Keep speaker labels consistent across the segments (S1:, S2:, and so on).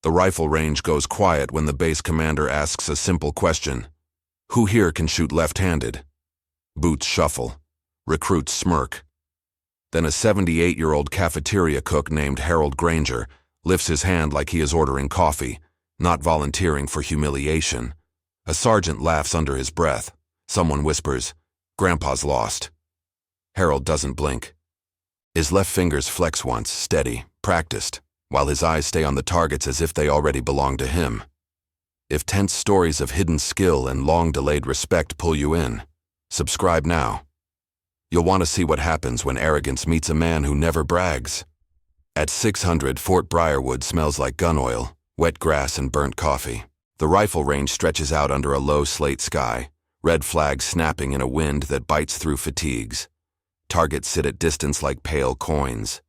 S1: The rifle range goes quiet when the base commander asks a simple question. Who here can shoot left-handed? Boots shuffle. Recruits smirk. Then a 78-year-old cafeteria cook named Harold Granger lifts his hand like he is ordering coffee, not volunteering for humiliation. A sergeant laughs under his breath. Someone whispers, "Grandpa's lost." Harold doesn't blink. His left fingers flex once, steady, practiced, while his eyes stay on the targets as if they already belong to him. If tense stories of hidden skill and long-delayed respect pull you in, subscribe now. You'll want to see what happens when arrogance meets a man who never brags. At 600, Fort Briarwood smells like gun oil, wet grass, and burnt coffee. The rifle range stretches out under a low slate sky, red flags snapping in a wind that bites through fatigues. Targets sit at distance like pale coins.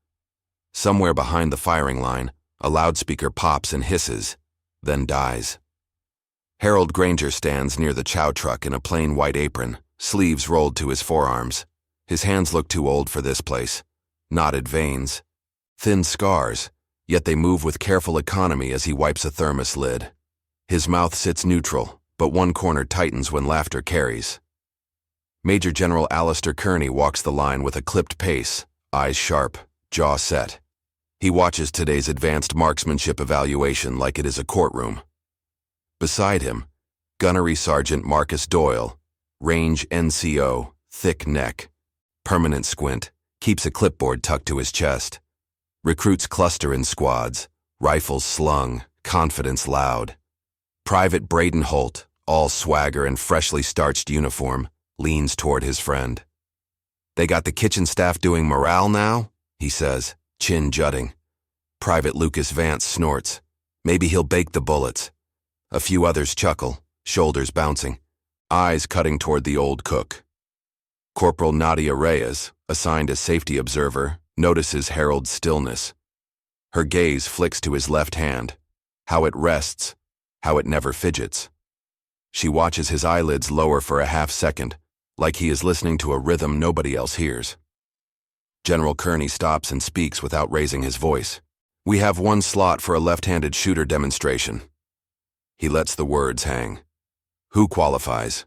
S1: Somewhere behind the firing line, a loudspeaker pops and hisses, then dies. Harold Granger stands near the chow truck in a plain white apron, sleeves rolled to his forearms. His hands look too old for this place. Knotted veins. Thin scars, yet they move with careful economy as he wipes a thermos lid. His mouth sits neutral, but one corner tightens when laughter carries. Major General Alistair Kearney walks the line with a clipped pace, eyes sharp, jaw set. He watches today's advanced marksmanship evaluation like it is a courtroom. Beside him, Gunnery Sergeant Marcus Doyle, range NCO, thick neck, permanent squint, keeps a clipboard tucked to his chest. Recruits cluster in squads, rifles slung, confidence loud. Private Braden Holt, all swagger and freshly starched uniform, leans toward his friend. "They got the kitchen staff doing morale now?" he says, chin jutting. Private Lucas Vance snorts. "Maybe he'll bake the bullets." A few others chuckle, shoulders bouncing, eyes cutting toward the old cook. Corporal Nadia Reyes, assigned as safety observer, notices Harold's stillness. Her gaze flicks to his left hand, how it rests, how it never fidgets. She watches his eyelids lower for a half second, like he is listening to a rhythm nobody else hears. General Kearney stops and speaks without raising his voice. "We have one slot for a left-handed shooter demonstration." He lets the words hang. "Who qualifies?"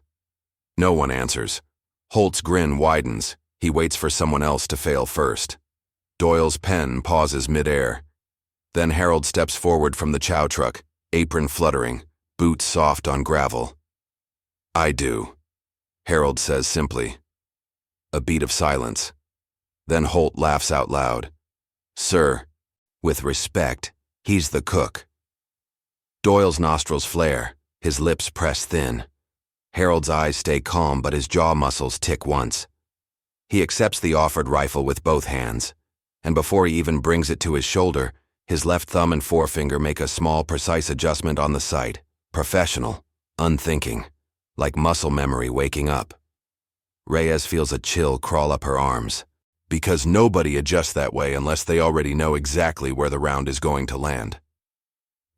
S1: No one answers. Holt's grin widens. He waits for someone else to fail first. Doyle's pen pauses midair. Then Harold steps forward from the chow truck, apron fluttering, boots soft on gravel. "I do," Harold says simply. A beat of silence. Then Holt laughs out loud. "Sir, with respect, he's the cook." Doyle's nostrils flare, his lips press thin. Harold's eyes stay calm, but his jaw muscles tick once. He accepts the offered rifle with both hands, and before he even brings it to his shoulder, his left thumb and forefinger make a small, precise adjustment on the sight. Professional, unthinking, like muscle memory waking up. Reyes feels a chill crawl up her arms, because nobody adjusts that way unless they already know exactly where the round is going to land.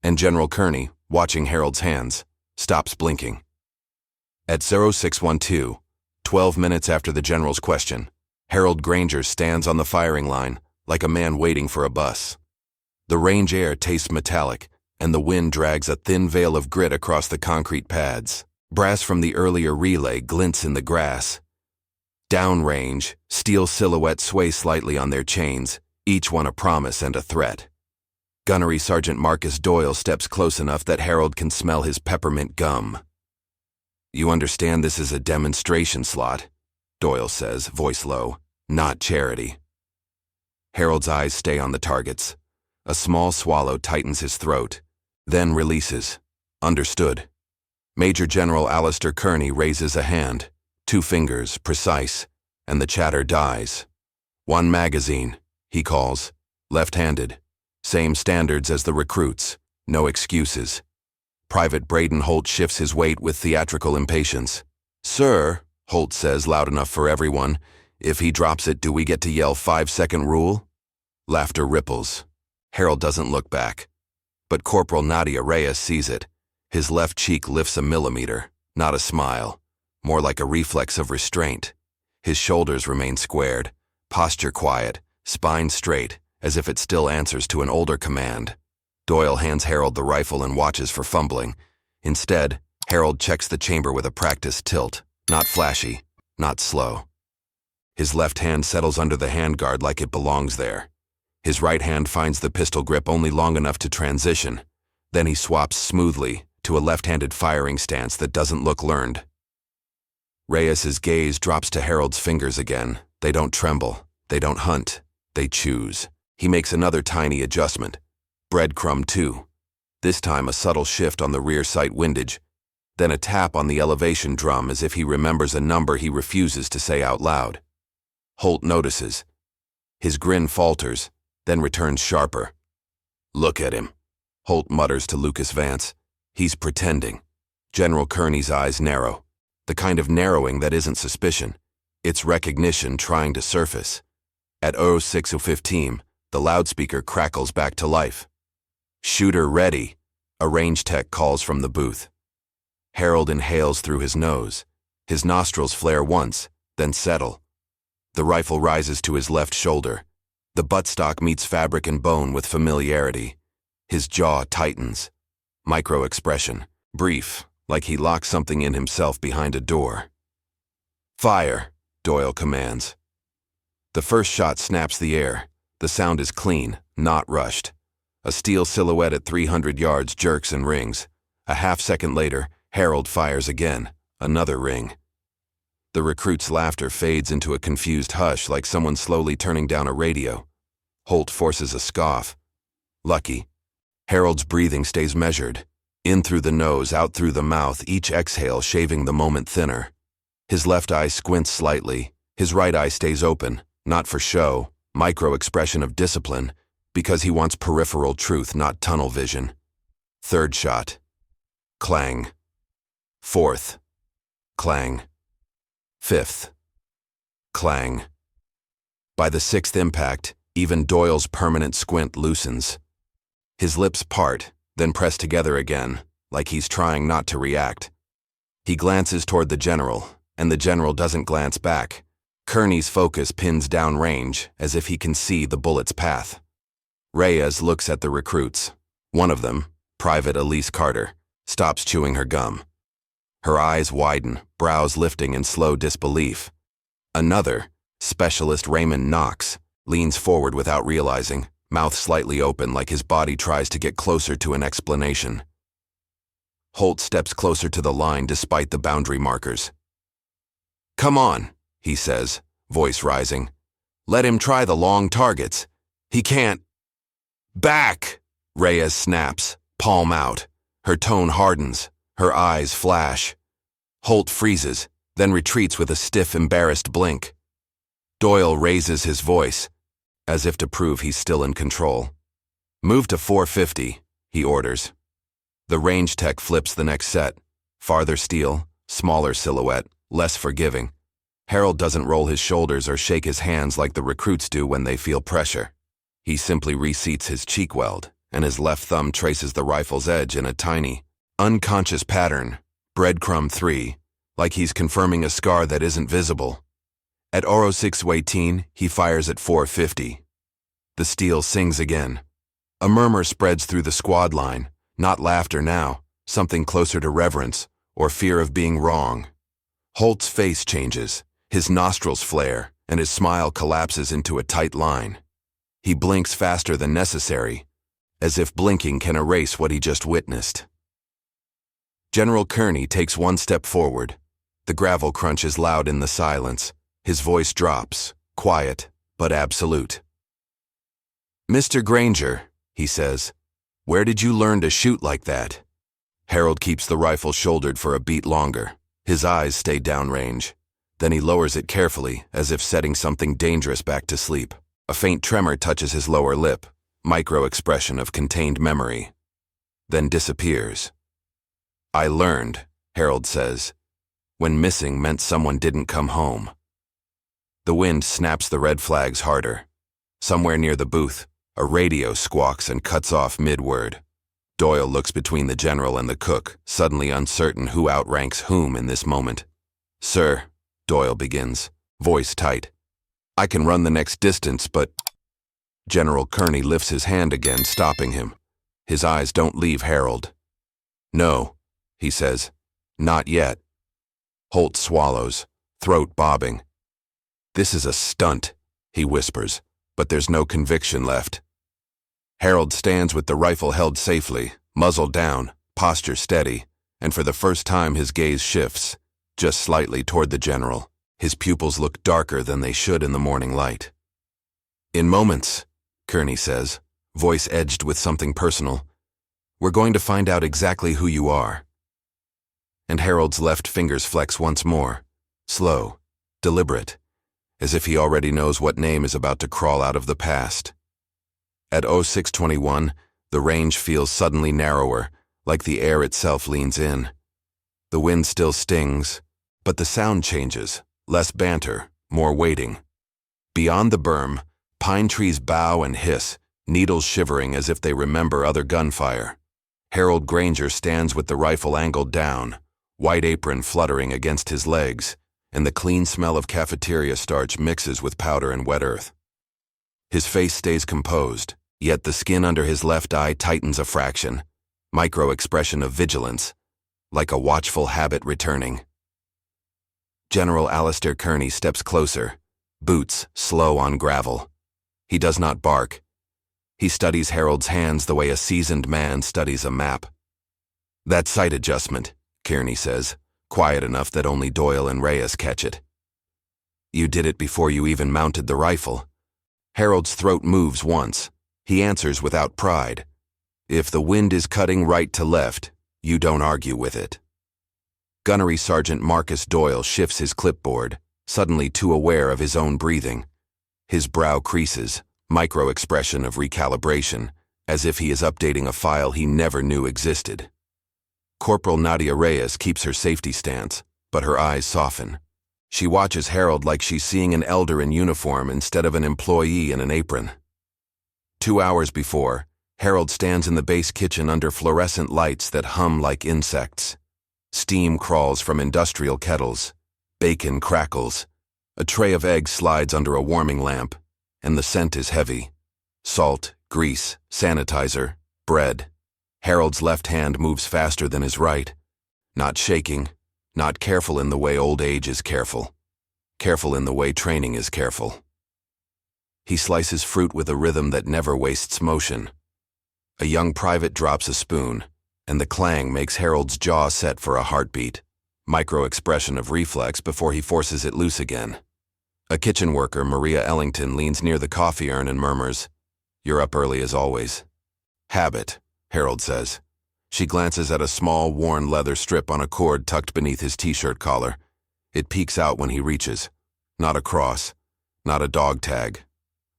S1: And General Kearney, watching Harold's hands, stops blinking. At 0612, 12 minutes after the general's question, Harold Granger stands on the firing line like a man waiting for a bus. The range air tastes metallic, and the wind drags a thin veil of grit across the concrete pads. Brass from the earlier relay glints in the grass. Downrange, steel silhouettes sway slightly on their chains, each one a promise and a threat. Gunnery Sergeant Marcus Doyle steps close enough that Harold can smell his peppermint gum. "You understand this is a demonstration slot," Doyle says, voice low, "not charity." Harold's eyes stay on the targets. A small swallow tightens his throat, then releases. "Understood." Major General Alistair Kearney raises a hand, 2 fingers, precise, and the chatter dies. "One magazine," he calls, left-handed. Same standards as the recruits, no excuses. Private Braden Holt shifts his weight with theatrical impatience. "Sir," Holt says loud enough for everyone, "if he drops it, do we get to yell 5-second rule?" Laughter ripples. Harold doesn't look back. But Corporal Nadia Reyes sees it. His left cheek lifts a millimeter, not a smile, more like a reflex of restraint. His shoulders remain squared, posture quiet, spine straight, as if it still answers to an older command. Doyle hands Harold the rifle and watches for fumbling. Instead, Harold checks the chamber with a practiced tilt. Not flashy, not slow. His left hand settles under the handguard like it belongs there. His right hand finds the pistol grip only long enough to transition. Then he swaps smoothly to a left-handed firing stance that doesn't look learned. Reyes's gaze drops to Harold's fingers again. They don't tremble. They don't hunt. They choose. He makes another tiny adjustment. Breadcrumb 2. This time a subtle shift on the rear sight windage, then a tap on the elevation drum as if he remembers a number he refuses to say out loud. Holt notices. His grin falters, then returns sharper. "Look at him," Holt mutters to Lucas Vance. "He's pretending." General Kearney's eyes narrow. The kind of narrowing that isn't suspicion. It's recognition trying to surface. At 06:15, the loudspeaker crackles back to life. "Shooter ready," a range tech calls from the booth. Harold inhales through his nose. His nostrils flare once, then settle. The rifle rises to his left shoulder. The buttstock meets fabric and bone with familiarity. His jaw tightens. Micro-expression, brief, like he locked something in himself behind a door. "Fire," Doyle commands. The first shot snaps the air. The sound is clean, not rushed. A steel silhouette at 300 yards jerks and rings. A half-second later, Harold fires again. Another ring. The recruit's laughter fades into a confused hush like someone slowly turning down a radio. Holt forces a scoff. Lucky. Harold's breathing stays measured. In through the nose, out through the mouth, each exhale shaving the moment thinner. His left eye squints slightly. His right eye stays open, not for show, micro-expression of discipline, because he wants peripheral truth, not tunnel vision. Third shot. Clang. Fourth. Clang. Fifth. Clang. By the sixth impact, even Doyle's permanent squint loosens. His lips part, then press together again, like he's trying not to react. He glances toward the general, and the general doesn't glance back. Kearney's focus pins downrange, as if he can see the bullet's path. Reyes looks at the recruits. One of them, Private Elise Carter, stops chewing her gum. Her eyes widen, brows lifting in slow disbelief. Another, Specialist Raymond Knox, leans forward without realizing, mouth slightly open like his body tries to get closer to an explanation. Holt steps closer to the line despite the boundary markers. "Come on," he says, voice rising. "Let him try the long targets. He can't." "Back!" Reyes snaps, palm out. Her tone hardens. Her eyes flash. Holt freezes, then retreats with a stiff, embarrassed blink. Doyle raises his voice, as if to prove he's still in control. "Move to 450, he orders. The range tech flips the next set. Farther steel, smaller silhouette, less forgiving. Harold doesn't roll his shoulders or shake his hands like the recruits do when they feel pressure. He simply reseats his cheek weld, and his left thumb traces the rifle's edge in a tiny, unconscious pattern, breadcrumb 3, like he's confirming a scar that isn't visible. At 06:18, he fires at 450. The steel sings again. A murmur spreads through the squad line, not laughter now, something closer to reverence, or fear of being wrong. Holt's face changes, his nostrils flare, and his smile collapses into a tight line. He blinks faster than necessary, as if blinking can erase what he just witnessed. General Kearney takes one step forward. The gravel crunch is loud in the silence. His voice drops, quiet, but absolute. "Mr. Granger," he says, "where did you learn to shoot like that?" Harold keeps the rifle shouldered for a beat longer. His eyes stay downrange. Then he lowers it carefully, as if setting something dangerous back to sleep. A faint tremor touches his lower lip, micro-expression of contained memory. Then disappears. "I learned," Harold says, "when missing meant someone didn't come home." The wind snaps the red flags harder. Somewhere near the booth, a radio squawks and cuts off mid-word. Doyle looks between the general and the cook, suddenly uncertain who outranks whom in this moment. "Sir," Doyle begins, voice tight. "I can run the next distance, but—" General Kearney lifts his hand again, stopping him. His eyes don't leave Harold. "No," he says. "Not yet." Holt swallows, throat bobbing. "This is a stunt," he whispers, but there's no conviction left. Harold stands with the rifle held safely, muzzle down, posture steady, and for the first time his gaze shifts, just slightly toward the general. His pupils look darker than they should in the morning light. "In moments," Kearney says, voice edged with something personal, "we're going to find out exactly who you are." And Harold's left fingers flex once more, slow, deliberate, as if he already knows what name is about to crawl out of the past. At 0621, the range feels suddenly narrower, like the air itself leans in. The wind still stings, but the sound changes, less banter, more waiting. Beyond the berm, pine trees bow and hiss, needles shivering as if they remember other gunfire. Harold Granger stands with the rifle angled down, white apron fluttering against his legs, and the clean smell of cafeteria starch mixes with powder and wet earth. His face stays composed, yet the skin under his left eye tightens a fraction, micro-expression of vigilance, like a watchful habit returning. General Alistair Kearney steps closer, boots slow on gravel. He does not bark. He studies Harold's hands the way a seasoned man studies a map. "That sight adjustment," Kearney says, quiet enough that only Doyle and Reyes catch it. "You did it before you even mounted the rifle." Harold's throat moves once. He answers without pride. "If the wind is cutting right to left, you don't argue with it." Gunnery Sergeant Marcus Doyle shifts his clipboard, suddenly too aware of his own breathing. His brow creases, micro-expression of recalibration, as if he is updating a file he never knew existed. Corporal Nadia Reyes keeps her safety stance, but her eyes soften. She watches Harold like she's seeing an elder in uniform instead of an employee in an apron. 2 hours before, Harold stands in the base kitchen under fluorescent lights that hum like insects. Steam crawls from industrial kettles. Bacon crackles. A tray of eggs slides under a warming lamp, and the scent is heavy. Salt, grease, sanitizer, bread. Harold's left hand moves faster than his right. Not shaking, not careful in the way old age is careful. Careful in the way training is careful. He slices fruit with a rhythm that never wastes motion. A young private drops a spoon, and the clang makes Harold's jaw set for a heartbeat, micro-expression of reflex before he forces it loose again. A kitchen worker, Maria Ellington, leans near the coffee urn and murmurs, "You're up early as always." "Habit," Harold says. She glances at a small, worn leather strip on a cord tucked beneath his t-shirt collar. It peeks out when he reaches. Not a cross, not a dog tag.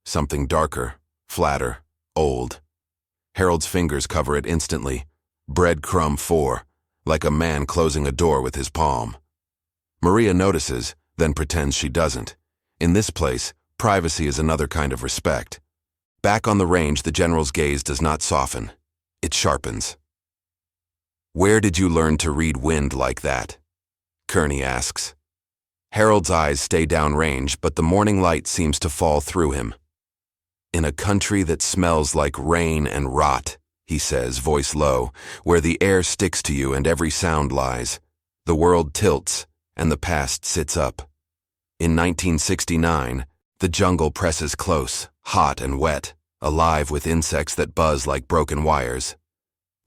S1: Something darker, flatter, old. Harold's fingers cover it instantly. Breadcrumb 4, like a man closing a door with his palm. Maria notices, then pretends she doesn't. In this place, privacy is another kind of respect. Back on the range, the general's gaze does not soften. It sharpens. "Where did you learn to read wind like that?" Kearney asks. Harold's eyes stay downrange, but the morning light seems to fall through him. "In a country that smells like rain and rot," he says, voice low, "where the air sticks to you and every sound lies. The world tilts, and the past sits up. In 1969, the jungle presses close, hot and wet, alive with insects that buzz like broken wires.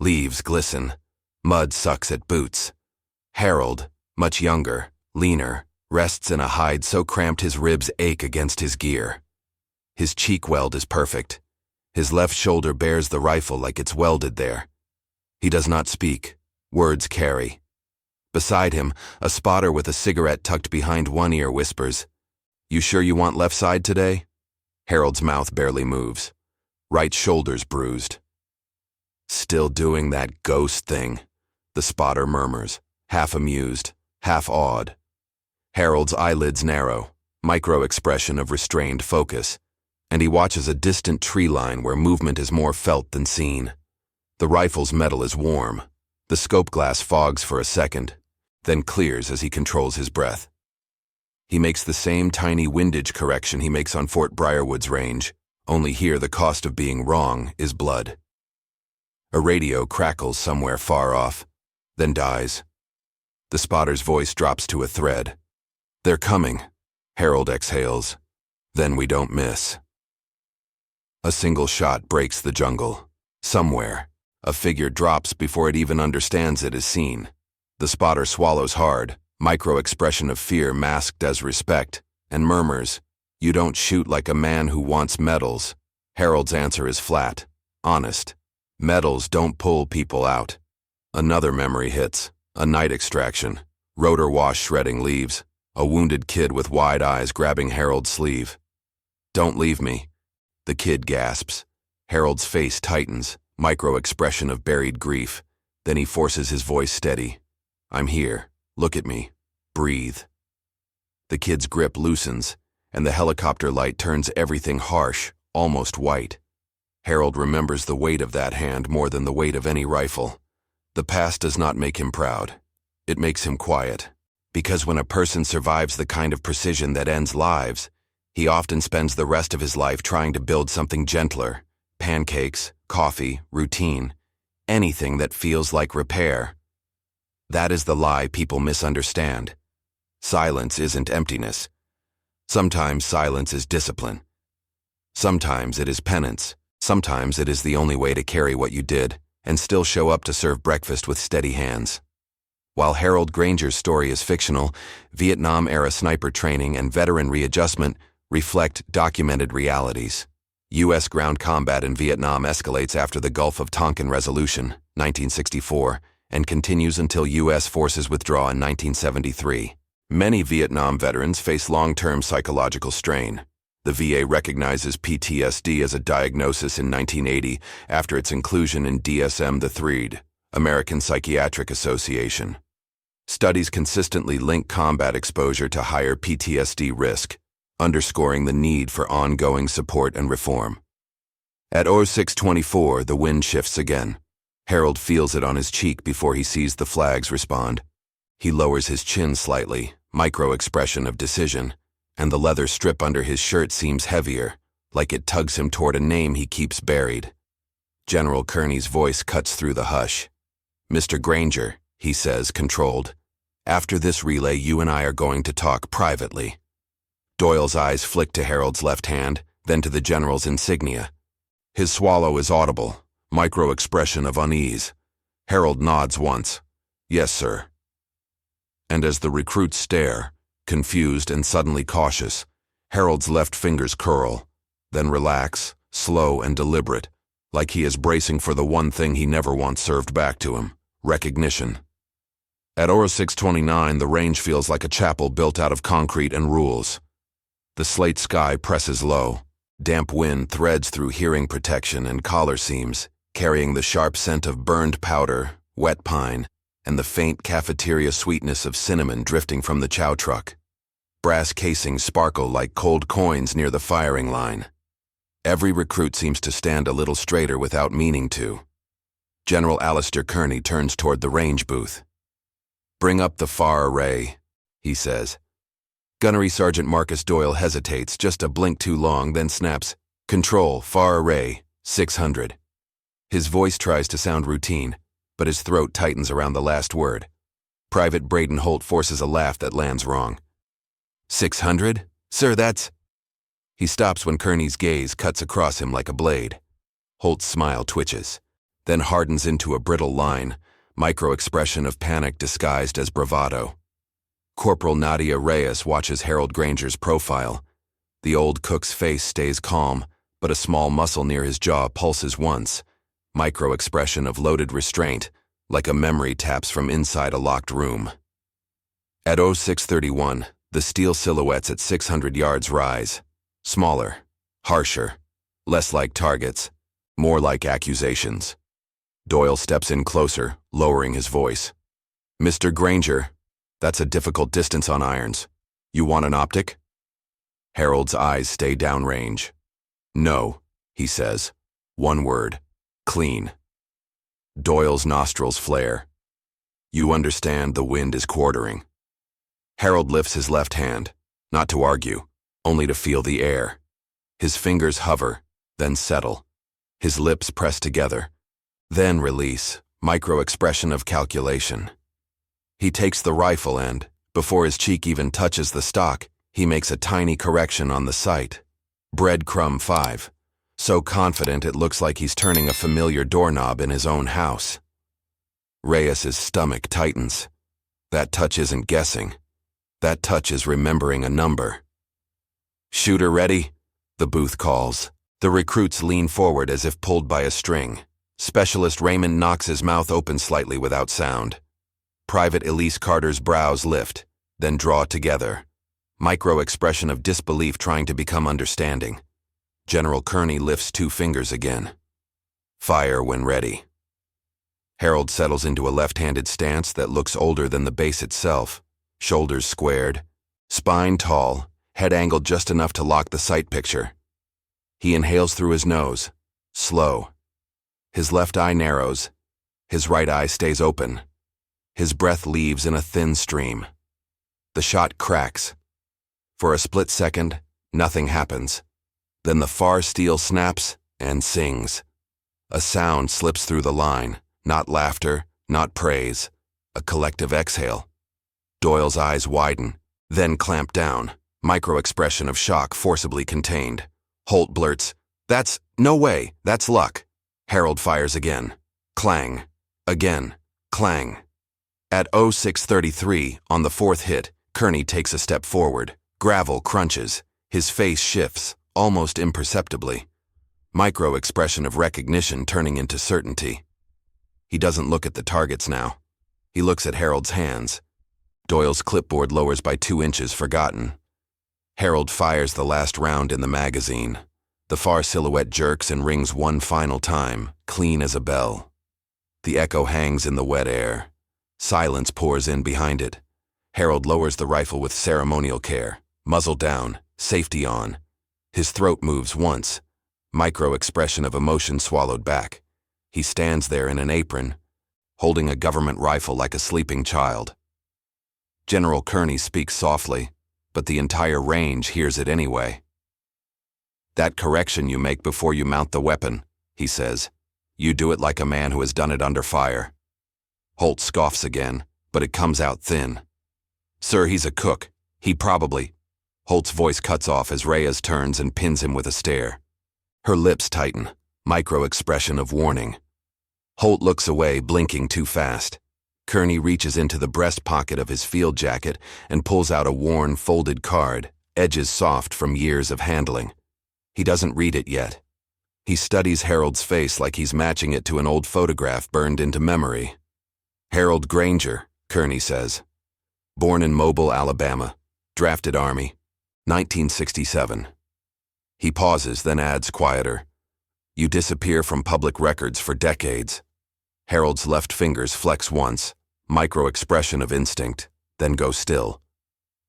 S1: Leaves glisten. Mud sucks at boots. Harold, much younger, leaner, rests in a hide so cramped his ribs ache against his gear. His cheek weld is perfect. His left shoulder bears the rifle like it's welded there. He does not speak. Words carry. Beside him, a spotter with a cigarette tucked behind one ear whispers, "You sure you want left side today?" Harold's mouth barely moves. Right shoulder's bruised. "Still doing that ghost thing," the spotter murmurs, half amused, half awed. Harold's eyelids narrow, micro-expression of restrained focus, and he watches a distant tree line where movement is more felt than seen. The rifle's metal is warm. The scope glass fogs for a second, then clears as he controls his breath. He makes the same tiny windage correction he makes on Fort Briarwood's range, only here the cost of being wrong is blood. A radio crackles somewhere far off, then dies. The spotter's voice drops to a thread. "They're coming," Harold exhales. Then we don't miss. A single shot breaks the jungle. Somewhere, a figure drops before it even understands it is seen. The spotter swallows hard, micro-expression of fear masked as respect, and murmurs, "You don't shoot like a man who wants medals." Harold's answer is flat, honest. Medals don't pull people out. Another memory hits, a night extraction, rotor wash shredding leaves, a wounded kid with wide eyes grabbing Harold's sleeve. "Don't leave me." The kid gasps. Harold's face tightens, micro-expression of buried grief. Then he forces his voice steady. "I'm here. Look at me. Breathe." The kid's grip loosens, and the helicopter light turns everything harsh, almost white. Harold remembers the weight of that hand more than the weight of any rifle. The past does not make him proud. It makes him quiet. Because when a person survives the kind of precision that ends lives, he often spends the rest of his life trying to build something gentler. Pancakes, coffee, routine, anything that feels like repair. That is the lie people misunderstand. Silence isn't emptiness. Sometimes silence is discipline. Sometimes it is penance. Sometimes it is the only way to carry what you did and still show up to serve breakfast with steady hands. While Harold Granger's story is fictional, Vietnam-era sniper training and veteran readjustment reflect documented realities. U.S. ground combat in Vietnam escalates after the Gulf of Tonkin Resolution, 1964, and continues until U.S. forces withdraw in 1973. Many Vietnam veterans face long-term psychological strain. The VA recognizes PTSD as a diagnosis in 1980 after its inclusion in DSM-III, American Psychiatric Association. Studies consistently link combat exposure to higher PTSD risk, underscoring the need for ongoing support and reform. At 06:24, the wind shifts again. Harold feels it on his cheek before he sees the flags respond. He lowers his chin slightly, micro-expression of decision, and the leather strip under his shirt seems heavier, like it tugs him toward a name he keeps buried. General Kearney's voice cuts through the hush. "Mr. Granger," he says, controlled, "after this relay you and I are going to talk privately." Doyle's eyes flick to Harold's left hand, then to the general's insignia. His swallow is audible, micro-expression of unease. Harold nods once. "Yes, sir." And as the recruits stare, confused and suddenly cautious, Harold's left fingers curl, then relax, slow and deliberate, like he is bracing for the one thing he never wants served back to him, recognition. At 06:29, the range feels like a chapel built out of concrete and rules. The slate sky presses low. Damp wind threads through hearing protection and collar seams, carrying the sharp scent of burned powder, wet pine, and the faint cafeteria sweetness of cinnamon drifting from the chow truck. Brass casings sparkle like cold coins near the firing line. Every recruit seems to stand a little straighter without meaning to. General Alistair Kearney turns toward the range booth. "Bring up the far array," he says. Gunnery Sergeant Marcus Doyle hesitates just a blink too long, then snaps, "Control, far array, 600. His voice tries to sound routine, but his throat tightens around the last word. Private Braden Holt forces a laugh that lands wrong. 600? Sir, that's... He stops when Kearney's gaze cuts across him like a blade. Holt's smile twitches, then hardens into a brittle line, micro-expression of panic disguised as bravado. Corporal Nadia Reyes watches Harold Granger's profile. The old cook's face stays calm, but a small muscle near his jaw pulses once, micro-expression of loaded restraint, like a memory taps from inside a locked room. At 06:31, the steel silhouettes at 600 yards rise. Smaller, harsher, less like targets, more like accusations. Doyle steps in closer, lowering his voice. "Mr. Granger, that's a difficult distance on irons. You want an optic?" Harold's eyes stay downrange. "No," he says. One word. Clean. Doyle's nostrils flare. "You understand the wind is quartering." Harold lifts his left hand, not to argue, only to feel the air. His fingers hover, then settle. His lips press together. Then release, micro-expression of calculation. He takes the rifle and, before his cheek even touches the stock, he makes a tiny correction on the sight. Breadcrumb 5. So confident it looks like he's turning a familiar doorknob in his own house. Reyes's stomach tightens. That touch isn't guessing. That touch is remembering a number. "Shooter ready?" the booth calls. The recruits lean forward as if pulled by a string. Specialist Raymond knocks his mouth open slightly without sound. Private Elise Carter's brows lift, then draw together. Micro-expression of disbelief trying to become understanding. General Kearney lifts 2 fingers again. "Fire when ready." Harold settles into a left-handed stance that looks older than the base itself. Shoulders squared, spine tall, head angled just enough to lock the sight picture. He inhales through his nose, slow. His left eye narrows. His right eye stays open. His breath leaves in a thin stream. The shot cracks. For a split second, nothing happens. Then the far steel snaps and sings. A sound slips through the line, not laughter, not praise, a collective exhale. Doyle's eyes widen, then clamp down, micro-expression of shock forcibly contained. Holt blurts, "No way, that's luck." Harold fires again. Clang. Again. Clang. At 06:33, on the 4th hit, Kearney takes a step forward. Gravel crunches. His face shifts, almost imperceptibly. Micro-expression of recognition turning into certainty. He doesn't look at the targets now. He looks at Harold's hands. Doyle's clipboard lowers by 2 inches, forgotten. Harold fires the last round in the magazine. The far silhouette jerks and rings one final time, clean as a bell. The echo hangs in the wet air. Silence pours in behind it. Harold lowers the rifle with ceremonial care. Muzzle down, safety on. His throat moves once. Micro-expression of emotion swallowed back. He stands there in an apron, holding a government rifle like a sleeping child. General Kearney speaks softly, but the entire range hears it anyway. "That correction you make before you mount the weapon," he says. "You do it like a man who has done it under fire." Holt scoffs again, but it comes out thin. "Sir, he's a cook. He probably—" Holt's voice cuts off as Reyes turns and pins him with a stare. Her lips tighten, micro-expression of warning. Holt looks away, blinking too fast. Kearney reaches into the breast pocket of his field jacket and pulls out a worn, folded card, edges soft from years of handling. He doesn't read it yet. He studies Harold's face like he's matching it to an old photograph burned into memory. "Harold Granger," Kearney says. "Born in Mobile, Alabama. Drafted Army. 1967. He pauses, then adds quieter. "You disappear from public records for decades." Harold's left fingers flex once, micro-expression of instinct, then go still.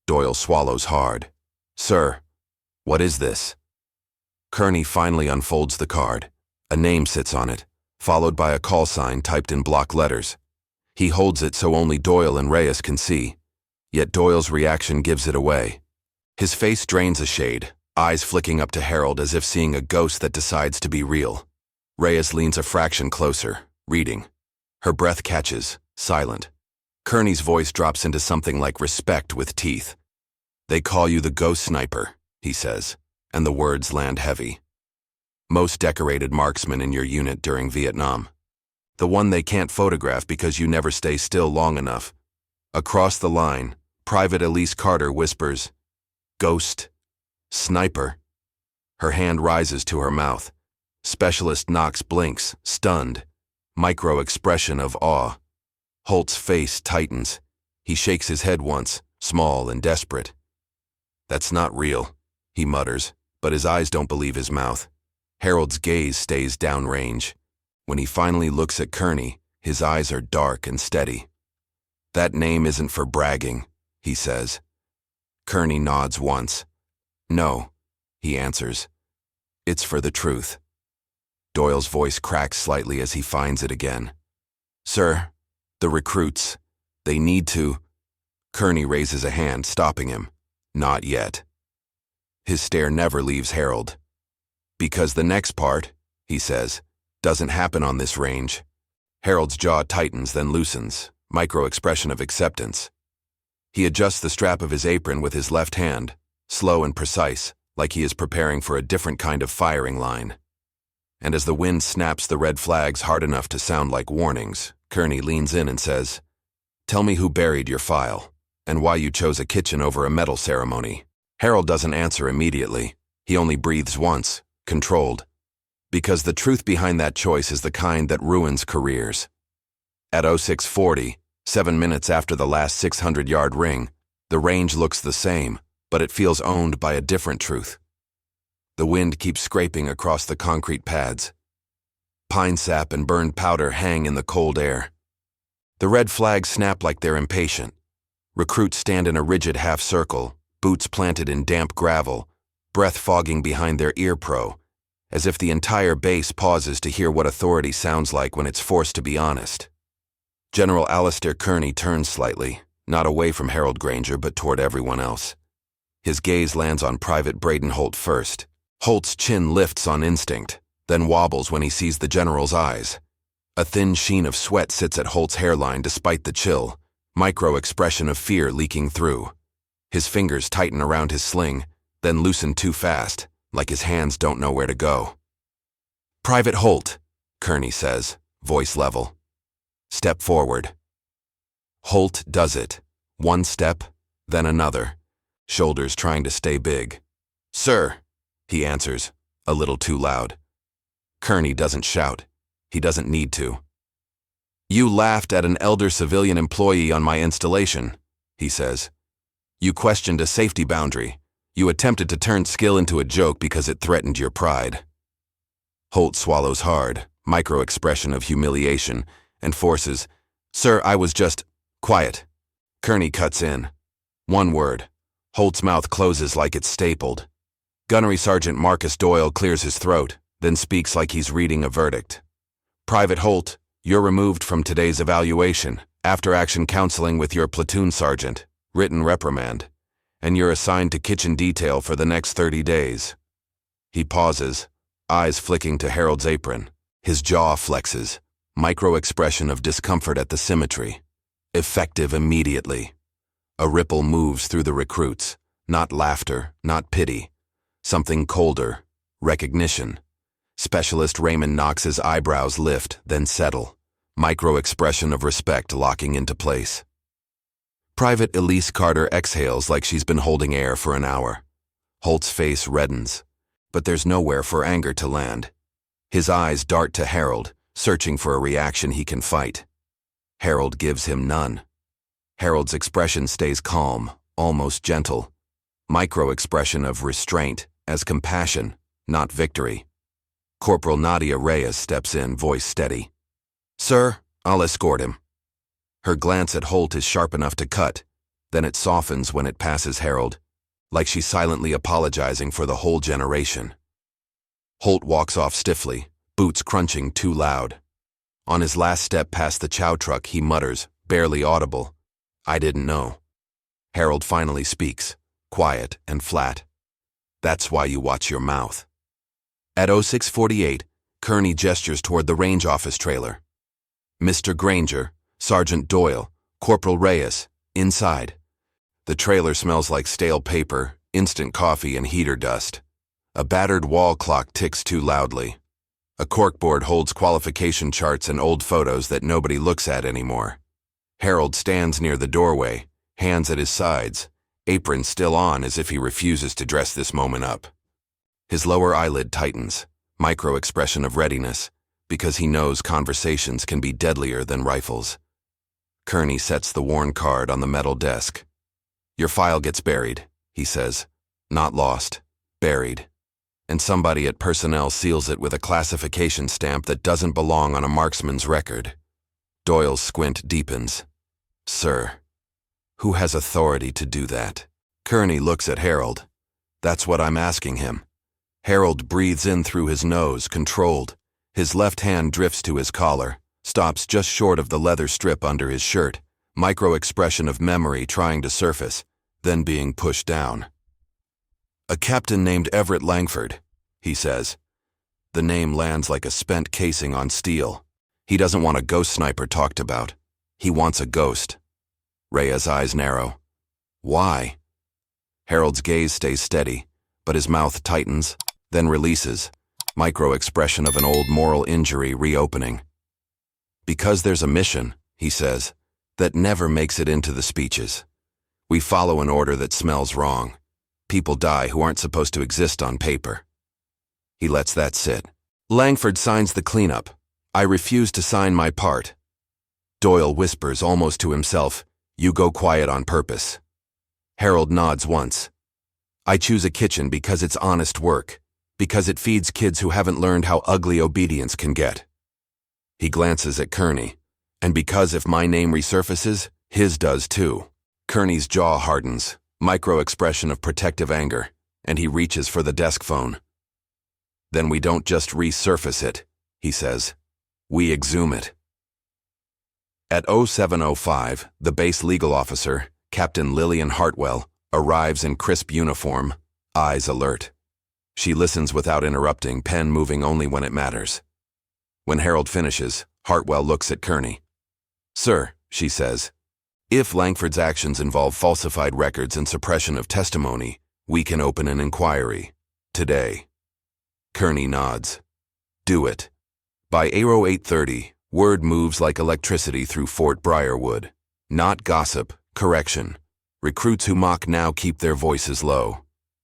S1: Doyle swallows hard. "Sir, what is this?" Kearney finally unfolds the card. A name sits on it, followed by a call sign typed in block letters. He holds it so only Doyle and Reyes can see, yet Doyle's reaction gives it away. His face drains a shade, eyes flicking up to Harold as if seeing a ghost that decides to be real. Reyes leans a fraction closer, reading. Her breath catches, silent. Kearney's voice drops into something like respect with teeth. "They call you the ghost sniper," he says, and the words land heavy. "Most decorated marksman in your unit during Vietnam. The one they can't photograph because you never stay still long enough." Across the line, Private Elise Carter whispers, "Ghost. Sniper." Her hand rises to her mouth. Specialist Knox blinks, stunned. Micro-expression of awe. Holt's face tightens. He shakes his head once, small and desperate. "That's not real," he mutters, but his eyes don't believe his mouth. Harold's gaze stays downrange. When he finally looks at Kearney, his eyes are dark and steady. "That name isn't for bragging," he says. Kearney nods once. "No," he answers. "It's for the truth." Doyle's voice cracks slightly as he finds it again. "Sir, the recruits, they need to—" Kearney raises a hand, stopping him. "Not yet." His stare never leaves Harold. "Because the next part," he says, Doesn't happen on this range. Harold's jaw tightens, then loosens, micro-expression of acceptance. He adjusts the strap of his apron with his left hand, slow and precise, like he is preparing for a different kind of firing line. And as the wind snaps the red flags hard enough to sound like warnings, Kearney leans in and says, "Tell me who buried your file, and why you chose a kitchen over a medal ceremony." Harold doesn't answer immediately. He only breathes once, controlled. Because the truth behind that choice is the kind that ruins careers. At 0640, 7 minutes after the last 600-yard ring, the range looks the same, but it feels owned by a different truth. The wind keeps scraping across the concrete pads. Pine sap and burned powder hang in the cold air. The red flags snap like they're impatient. Recruits stand in a rigid half circle, boots planted in damp gravel, breath fogging behind their ear pro, as if the entire base pauses to hear what authority sounds like when it's forced to be honest. General Alistair Kearney turns slightly, not away from Harold Granger but toward everyone else. His gaze lands on Private Braden Holt first. Holt's chin lifts on instinct, then wobbles when he sees the general's eyes. A thin sheen of sweat sits at Holt's hairline despite the chill, micro-expression of fear leaking through. His fingers tighten around his sling, then loosen too fast, like his hands don't know where to go. "Private Holt," Kearney says, voice level. "Step forward." Holt does it. One step, then another, shoulders trying to stay big. "Sir," he answers, a little too loud. Kearney doesn't shout. He doesn't need to. "You laughed at an elder civilian employee on my installation," he says. "You questioned a safety boundary. You attempted to turn skill into a joke because it threatened your pride." Holt swallows hard, micro-expression of humiliation, and forces, "Sir, I was just quiet." Kearney cuts in. One word. Holt's mouth closes like it's stapled. Gunnery Sergeant Marcus Doyle clears his throat, then speaks like he's reading a verdict. "Private Holt, you're removed from today's evaluation, after-action counseling with your platoon sergeant, written reprimand, and you're assigned to kitchen detail for the next 30 days. He pauses, eyes flicking to Harold's apron. His jaw flexes, micro-expression of discomfort at the symmetry. Effective immediately. A ripple moves through the recruits, not laughter, not pity. Something colder, recognition. Specialist Raymond Knox's eyebrows lift, then settle. Micro-expression of respect locking into place. Private Elise Carter exhales like she's been holding air for an hour. Holt's face reddens, but there's nowhere for anger to land. His eyes dart to Harold, searching for a reaction he can fight. Harold gives him none. Harold's expression stays calm, almost gentle. Micro-expression of restraint as compassion, not victory. Corporal Nadia Reyes steps in, voice steady. "Sir, I'll escort him." Her glance at Holt is sharp enough to cut, then it softens when it passes Harold, like she's silently apologizing for the whole generation. Holt walks off stiffly, boots crunching too loud. On his last step past the chow truck, he mutters, barely audible, "I didn't know." Harold finally speaks, quiet and flat. "That's why you watch your mouth." At 0648, Kearney gestures toward the range office trailer. "Mr. Granger, Sergeant Doyle, Corporal Reyes, inside." The trailer smells like stale paper, instant coffee, and heater dust. A battered wall clock ticks too loudly. A corkboard holds qualification charts and old photos that nobody looks at anymore. Harold stands near the doorway, hands at his sides, apron still on as if he refuses to dress this moment up. His lower eyelid tightens, micro-expression of readiness, because he knows conversations can be deadlier than rifles. Kearney sets the worn card on the metal desk. "Your file gets buried," he says. "Not lost, buried. And somebody at personnel seals it with a classification stamp that doesn't belong on a marksman's record." Doyle's squint deepens. "Sir, who has authority to do that?" Kearney looks at Harold. "That's what I'm asking him." Harold breathes in through his nose, controlled. His left hand drifts to his collar, stops just short of the leather strip under his shirt, micro-expression of memory trying to surface, then being pushed down. "A captain named Everett Langford," he says. The name lands like a spent casing on steel. He doesn't want a ghost sniper talked about. He wants a ghost. Rhea's eyes narrow. Why? Harold's gaze stays steady, but his mouth tightens, then releases, micro-expression of an old moral injury reopening. Because there's a mission, he says, that never makes it into the speeches. We follow an order that smells wrong. People die who aren't supposed to exist on paper. He lets that sit. Langford signs the cleanup. I refuse to sign my part. Doyle whispers almost to himself, you go quiet on purpose. Harold nods once. I choose a kitchen because it's honest work, because it feeds kids who haven't learned how ugly obedience can get. He glances at Kearney, and because if my name resurfaces, his does too. Kearney's jaw hardens, micro-expression of protective anger, and he reaches for the desk phone. Then we don't just resurface it, he says. We exhume it. At 07:05, the base legal officer, Captain Lillian Hartwell, arrives in crisp uniform, eyes alert. She listens without interrupting, pen moving only when it matters. When Harold finishes, Hartwell looks at Kearney. Sir, she says, if Langford's actions involve falsified records and suppression of testimony, we can open an inquiry. Today. Kearney nods. Do it. By ARO 8:30, word moves like electricity through Fort Briarwood. Not gossip, correction. Recruits who mock now keep their voices low.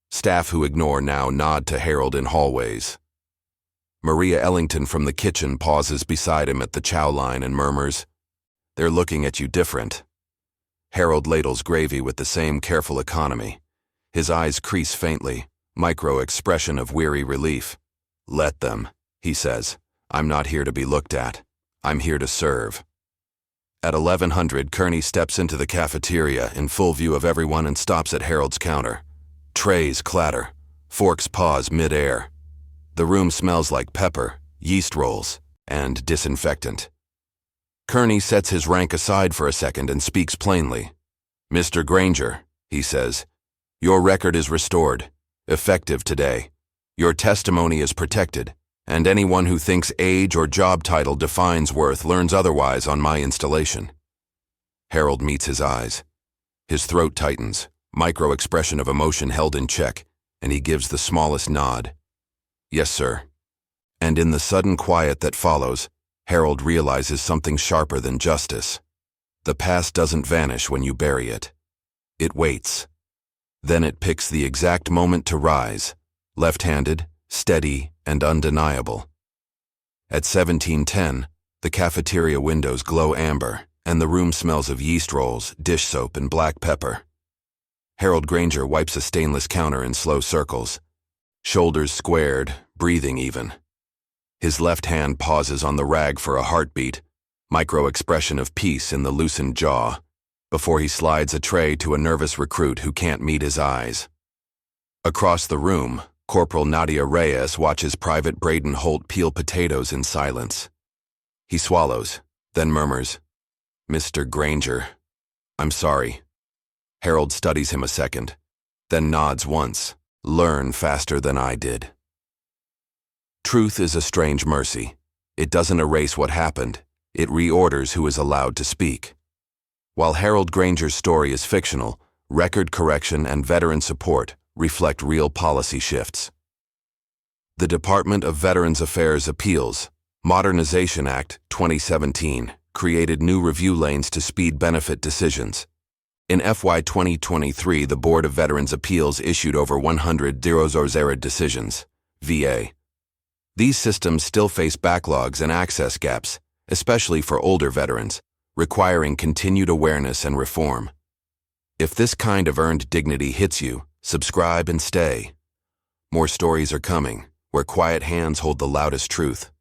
S1: Staff who ignore now nod to Harold in hallways. Maria Ellington from the kitchen pauses beside him at the chow line and murmurs, They're looking at you different. Harold ladles gravy with the same careful economy. His eyes crease faintly, micro-expression of weary relief. Let them, he says. I'm not here to be looked at. I'm here to serve. At 1100, Kearney steps into the cafeteria in full view of everyone and stops at Harold's counter. Trays clatter. Forks pause mid-air. The room smells like pepper, yeast rolls, and disinfectant. Kearney sets his rank aside for a second and speaks plainly. Mr. Granger, he says, your record is restored, effective today. Your testimony is protected, and anyone who thinks age or job title defines worth learns otherwise on my installation. Harold meets his eyes. His throat tightens, micro-expression of emotion held in check, and he gives the smallest nod. Yes, sir. And in the sudden quiet that follows, Harold realizes something sharper than justice. The past doesn't vanish when you bury it. It waits. Then it picks the exact moment to rise, left-handed, steady, and undeniable. At 17:10, the cafeteria windows glow amber, and the room smells of yeast rolls, dish soap, and black pepper. Harold Granger wipes a stainless counter in slow circles, shoulders squared, breathing even. His left hand pauses on the rag for a heartbeat, micro-expression of peace in the loosened jaw, before he slides a tray to a nervous recruit who can't meet his eyes. Across the room, Corporal Nadia Reyes watches Private Braden Holt peel potatoes in silence. He swallows, then murmurs, Mr. Granger, I'm sorry. Harold studies him a second, then nods once. Learn faster than I did. Truth is a strange mercy. It doesn't erase what happened. It reorders who is allowed to speak. While Harold Granger's story is fictional, record correction and veteran support reflect real policy shifts. The Department of Veterans Affairs Appeals, Modernization Act 2017, created new review lanes to speed benefit decisions. In FY 2023, the Board of Veterans Appeals issued over 100 000 decisions, VA. These systems still face backlogs and access gaps, especially for older veterans, requiring continued awareness and reform. If this kind of earned dignity hits you, subscribe and stay. More stories are coming, where quiet hands hold the loudest truth.